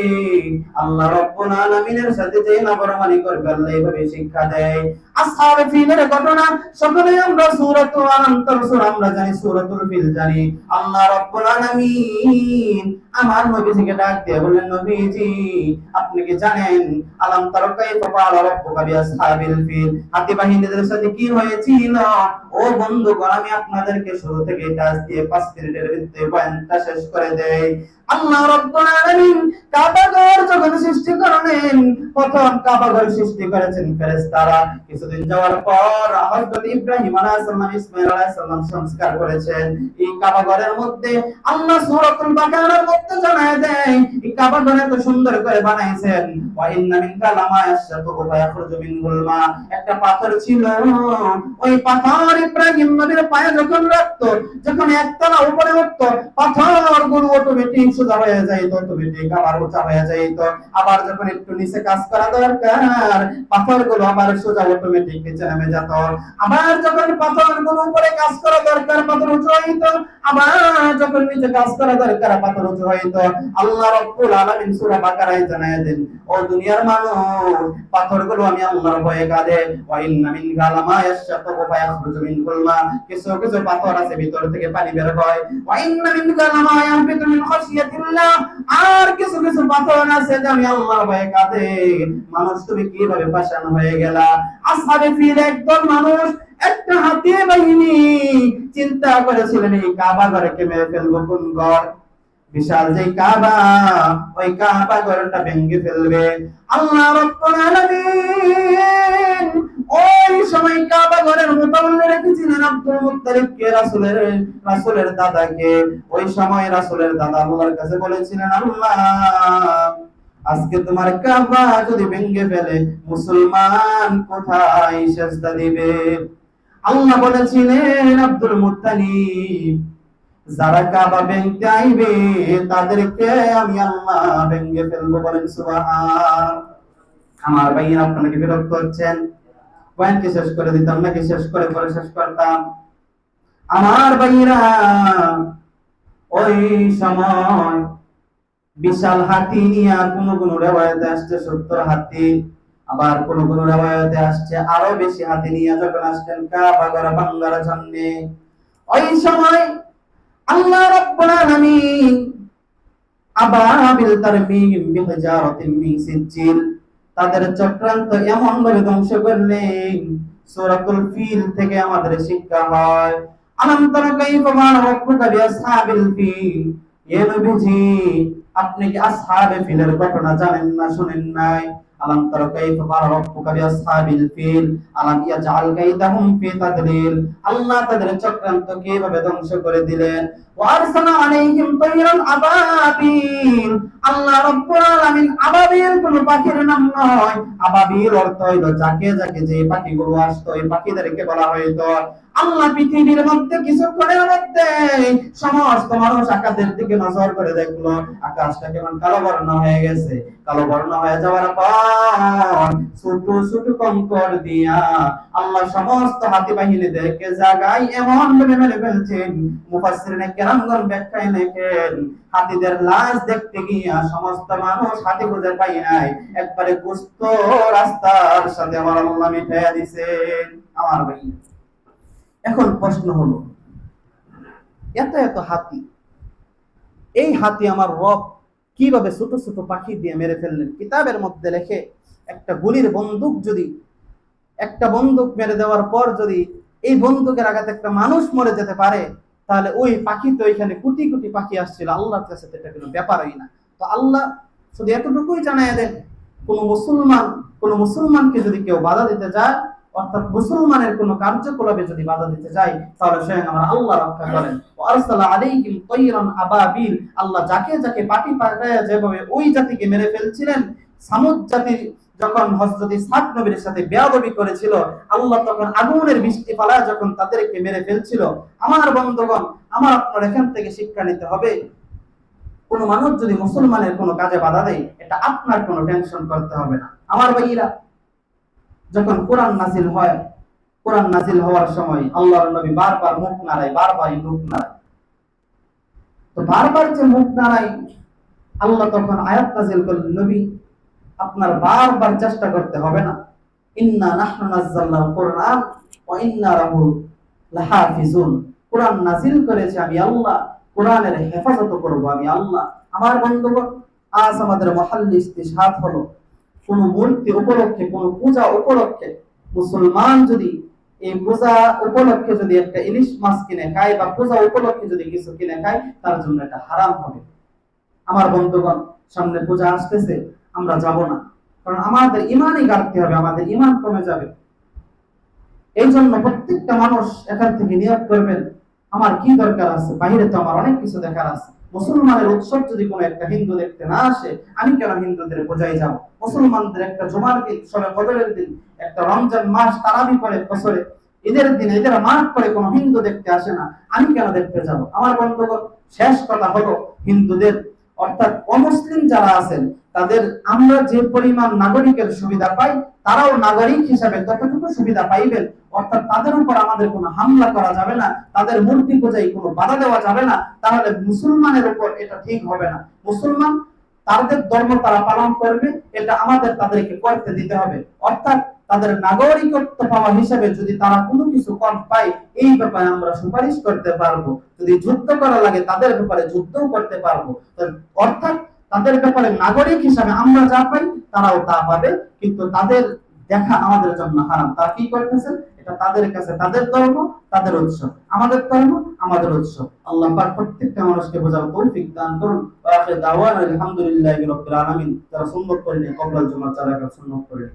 আল্লাহ রাব্বুল আলামিনের সাথে যে নাফরমানি করবে আল্লাহ এইভাবে শিক্ষা দেয়। আসহাবে ফিলের ঘটনা সকলে আমরা সূরাতুল আনকাবুত সূরা আমরা জানি, সূরাতুল ফিল জানি। আল্লাহ রাব্বুল আলামিন আমার নবীজিকে ডাক দিয়ে বললেন, নবীজি আপনি কি জানেন আলাম তারা কাইফা ফাআলা রাব্বুকা বিআসহাবিল ফিল, হাতি বাহিনীদের সাথে কি হয়েছিল? ও বন্ধুগণ, আমি আপনাদেরকে শুরু থেকে টাচ দিয়ে 5 মিনিটের ভিতরে পয়েন্টটা শেষ করে দেই। আল্লাহ রাব্বুল আলামিন কাবা ঘর যখন সৃষ্টি করলেন, প্রথম কাবা ঘর সৃষ্টি করেছেন ফেরেশতারা। কিছুদিন যাওয়ার পর হযরত ইব্রাহিম আলাইহিস সালাম, ইসমাঈল আলাইহিস সালাম সংস্কার করেছেন। এই কাবা ঘরের মধ্যে আল্লাহ সূরাতুল বাকারার মধ্যে জানায় দেয়, এই কাবা ঘর এত সুন্দর করে বানাইছেন। ওয়া ইন্না মিনকা লামা ইয়াশতাকু ফায়াখরুজু মিনহুল মা, একটা পাথর ছিল, ওই পাথর ইব্রাহিম নবীর পায়ে যখন রাখতো, যখন একতলা উপরে উঠতো, পাথরগুলো অটোমেটিক সোজা হয়ে যাইত, অটোমেটিক আবার উঁচা হয়ে যাইত। আবার যখন একটু নিচে কাজ করা দরকার, পাথরগুলো আবার সোজা অটোমেটিক নিচে নেমে যেত। আবার যখন পাথরগুলো উপরে কাজ করা দরকার, পাথর উঁচু হইতো। আবার যখন নিচে কাজ করা দরকার, পাথর উঁচু হইতো। আল্লাহ রাব্বুল আলামিন সূরা বাকারায় জানায় দেন, ও দুনিয়ার মানুষ, পাথরগুলো আমি আল্লাহর ভয়ে কাঁদে। ওয়া ইন্না মিনকা লামা ইয়াশতাকু ফায়াখরুজু মিনহুল মা, কিছু কিছু পাথর আছে ভিতর থেকে পানি বের হয়। ওয়া ইন্না মিনকা লামা ইয়াহবিতু মিন খাশিয়াতিল্লাহ, আর কিছু কিছু পাথর আছে যে আমি আল্লাহর ভয়ে কাঁদে। মানুষ তুমি কিভাবে পাষাণ হয়ে গেলা? আসহাবে ফিল একদল মানুষ, একটা হাতি বাহিনী চিন্তা করেছিলেন এই কাবা ঘরকে মেরে ফেলবো। কোন ঘর? বিশাল যে কাবা, ওই কাবা ঘরটা ভেঙে ফেলবে। আল্লাহ রাব্বুল আলামিন ওই সময় কাবা ঘরের মোতাবেক রেখেছিলেন আব্দুল মুত্তালিবকে, রাসূলের দাদাকে। ওই সময় রাসূলের দাদা আল্লাহর কাছে বলেছিলেন, আল্লাহ আজকে তোমার কাবা যদি ভেঙে ফেলে, মুসলমান কোথায় সেজদা দিবে? আল্লাহ বলেছিলেন, আব্দুল মুত্তালিব যারা কাবা ভেঙতে আইবে তাদেরকে আমি আল্লাহ ভেঙে ফেলবো। বলেন সুবহান। আমার ভাইয়েরা, আপনারা কি বিরক্ত হচ্ছেন? পয়েন্ট কি শেষ করে দিতাম নাকি শেষ করে পরে শেষ করতাম? আমার ভাইয়েরা, ওই সময় বিশাল হাতি নিয়ে কোন কোন রিওয়ায়াতে আসছে 70 হাতি, আবার কোন কোন রিওয়ায়াতে আসছে আরো বেশি হাতি নিয়ে যখন আসছেন কাবা ঘর ভাঙার জন্য, ওই সময় আল্লাহ রাব্বুল আলামিন আবাবিল তারমিম বিহিজারাতিন মিন সিজিল, তাদের চক্রান্ত এমন ভাবে ধ্বংস করলেন। সূরাতুল ফিল থেকে আমাদের শিক্ষা হয়, আলাম তারা কাইফা ফাআলা রাব্বুকা বিআসহাবিল ফিল। এ নবীজি, আপনি কি আসহাবে ফিলের ঘটনা জানেন না, শুনেন নাই? আলাম তারা কাইফা ফাআলা রাব্বুকা বিআসহাবিল ফিল আলাম ইয়াজআল কাইদাহুম ফি তাদলিল। আল্লাহ তাদের চক্রান্ত কিভাবে ধ্বংস করে দিলেন। ওয়া আরসালা আলাইহিম তায়রান আবাবিল। আল্লাহ রাব্বুল আলামিন আবাবিল কোন পাখির নাম নয়, আবাবিল অর্থ হইল যাকে যাকে যে পাখিগুলো আসতো এই পাখিদেরকে বলা হইতো। আল্লাহ পৃথিবীর মধ্যে কিছুক্ষণের মধ্যে সমস্ত মানুষ আকাশের দিকে নজর করে দেখলো, আকাশটা কেমন কালো বর্ণ হয়ে গেছে। কালো বর্ণ হয়ে যাওয়ার পর ছোট ছোট কঙ্কর দিয়া আল্লাহ সমস্ত হাতি বাহিনীদেরকে জায়গায় এমন ভাবে মেরে ফেলছেন। মুফাসসিরিনে কেরামগণ ব্যাখ্যায় লেখেন, হাতিদের লাশ দেখতে গিয়া সমস্ত মানুষ হাতি খুঁজে পাই নাই, একবারে গোস্ত রাস্তার সাথে আমার আল্লাহ মিটাইয়া দিয়েছেন। আমার ভাই, এখন প্রশ্ন হলো, এত এত হাতি, এই হাতি আমার রব কিভাবে ছোট ছোট পাখি দিয়ে মেরে ফেললেন? কিতাবের মধ্যে লেখে, একটা গুলির বন্দুক যদি, একটা বন্দুক মেরে দেওয়ার পর যদি এই বন্দুকের আঘাতে একটা মানুষ মরে যেতে পারে, তাহলে ওই পাখি তো এখানে কোটি কোটি পাখি আসছিল, আল্লাহর কাছে এটা কোনো ব্যাপারই না। তো আল্লাহ শুধু এতটুকুই জানাইয়া দেন, কোন মুসলমানকে যদি কেউ বাধা দিতে যায়, অর্থাৎ মুসলমানের কোন কার্যকলাপে যদি বাধা দিতে যায়, তাহলে স্বয়ং আমার আল্লাহ রক্ষা করেন। আরসালা আলাইহিম তায়রান আবাবিল, আল্লাহ যাকে যাকে পাখি পাঠায়া যেভাবে ওই জাতিকে মেরে ফেলছিলেন, সামুদ জাতির যখন হযরত ইসহাক নবীর সাথে বেয়াদবি করেছিল, আল্লাহ তখন আগুনের বৃষ্টি ফালায় যখন তাদেরকে মেরে ফেলছিল। আমার বন্ধুগণ, আমার আপনার এখান থেকে শিক্ষা নিতে হবে, কোন মানুষ যদি মুসলমানের কোন কাজে বাধা দেয়, এটা আপনার কোনো টেনশন করতে হবে না। আমার ভাইয়েরা, যখন কোরআন নাজিল হয়, কোরআন নাজিল হওয়ার সময় আল্লাহর নবী বারবার মুখ নাড়ায়, বারবারই মুখ নাড়ায়। তো বারবার যে মুখ নাড়ায়, আল্লাহ তখন আয়াত নাজিল করলেন, নবী আপনার বারবার চেষ্টা করতে হবে না। ইন্না নাহনু নাযালনাল কুরআন ওয়া ইন্না লাহু লাহাফিজুন। কোরআন নাজিল করেছে আমি আল্লাহ, কোরআনের হেফাজত করব আমি আল্লাহ। আমার বন্ধুগণ, আজ আমাদের মহল্লি ইস্তিশহাদ হলো, কোন মূর্তি উপলক্ষে, কোন পূজা উপলক্ষে মুসলমান যদি এই পূজা উপলক্ষে যদি একটা ইলিশ মাছ কিনে খায় বা পূজা উপলক্ষে যদি কিছু কিনে খায়, তার জন্য এটা হারাম হবে। আমার বন্ধুগণ, সামনে পূজা আসতেছে, আমরা যাব না, কারণ আমাদের ইমানই গাড়তে হবে, আমাদের ইমান কমে যাবে। এই জন্য প্রত্যেকটা মানুষ এখান থেকে নিয়োগ করবেন, আমার কি দরকার আছে, বাইরে তো আমার অনেক কিছু দেখার আছে। মুসলমানের উৎসব যদি কোনো একটা হিন্দু দেখতে না আসে, আমি কেন হিন্দুদের বোঝাই যাব? মুসলমানদের একটা জুমার দিন, শবে কদরের দিন, একটা রমজান মাস তারাবি পড়ে বছরে, ঈদের দিন ঈদের মাঠ করে কোনো হিন্দু দেখতে আসে না, আমি কেন দেখতে যাব? আমার বন্ধুগণ, শেষ কথা হলো, হিন্দুদের অর্থাৎ অমুসলিম যারা আছেন তাদের আমরা যে পরিমাণ নাগরিকের সুবিধা পাই, তারাও নাগরিক হিসাবে ততটুকু সুবিধা পাইবেন। অর্থাৎ তাদের উপর আমাদের কোনো হামলা করা যাবে না, তাদের মূর্তি পূজায় কোনো বাধা দেওয়া যাবে না, তাহলে মুসলমানের উপর এটা ঠিক হবে না। মুসলমান তাদের ধর্ম তারা পালন করবে, এটা আমাদের তাদেরকে করতে দিতে হবে। অর্থাৎ তাদের নাগরিকত্ব পাওয়া হিসাবে যদি তারা কোনো কিছু কম পায়, এই ব্যাপারে আমরা সুপারিশ করতে পারবো। যদি যুদ্ধ করা লাগে তাদের ব্যাপারে যুদ্ধও করতে পারবো। অর্থাৎ তাদের ব্যাপারে নাগরিক হিসাবে আমরা যা পাই তারাও তা পাবে, কিন্তু তাদের দেখা আমাদের জন্য হারাম। তারা কি করতেছে? এটা তাদের কাছে তাদের ধর্ম, তাদের উৎসব, আমাদের ধর্ম, আমাদের উৎসব। আল্লাহ পাক প্রত্যেকটা মানুষকে বোঝার তৌফিক দান করুন। ওয়া আখির দাওয়ানা আলহামদুলিল্লাহি রাব্বিল আলামিন। যারা সুন্নাত পড়েন কবলাল জুমা, যারা সুন্নাত পড়েন